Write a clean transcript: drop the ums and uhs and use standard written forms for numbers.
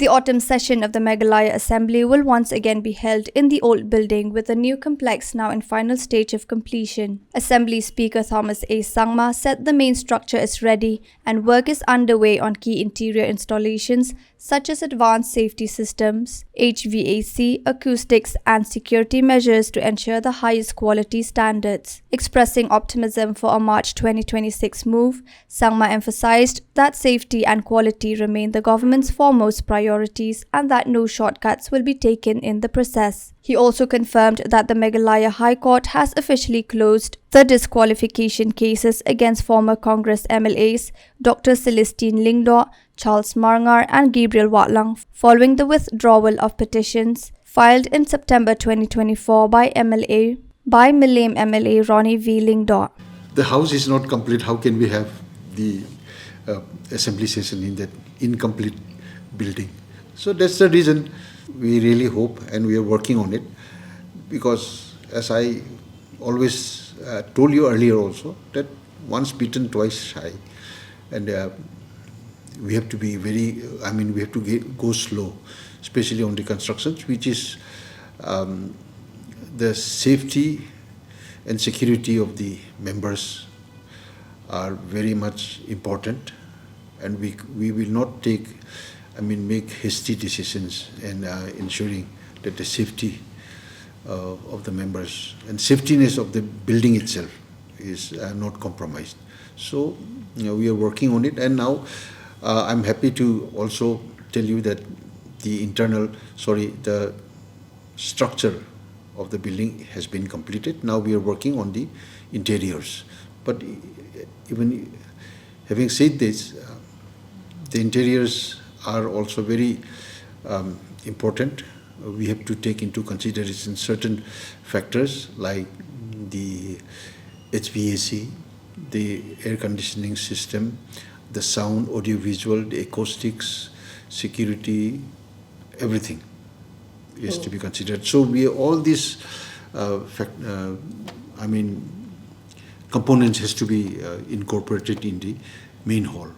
The autumn session of the Meghalaya Assembly will once again be held in the old building with the new complex now in final stage of completion. Assembly Speaker Thomas A. Sangma said the main structure is ready and work is underway on key interior installations such as advanced safety systems, HVAC, acoustics and security measures to ensure the highest quality standards. Expressing optimism for a March 2026 move, Sangma emphasized that safety and quality remain the government's foremost priorities and that no shortcuts will be taken in the process. He also confirmed that the Meghalaya High Court has officially closed the disqualification cases against former Congress MLAs Dr. Celestine Lyngdoh, Charles Marngar and Gabriel Watlang following the withdrawal of petitions filed in September 2024 by Milame MLA Ronnie V. Lyngdoh. The house is not complete. How can we have the assembly session in that incomplete building? So that's the reason we really hope, and we are working on it, because as I always told you earlier also, that once beaten, twice shy, and we have to be we have to go slow, especially on the constructions, which is the safety and security of the members are very much important, and we will not make hasty decisions in ensuring that the safety of the members and safetiness of the building itself is not compromised. So we are working on it, and now I'm happy to also tell you that the structure of the building has been completed. Now we are working on the interiors. But even having said this, the interiors are also very important. We have to take into consideration certain factors like the HVAC, the air conditioning system, the sound, audio visual, the acoustics, security, everything is to be considered. So all these components has to be incorporated in the main hall.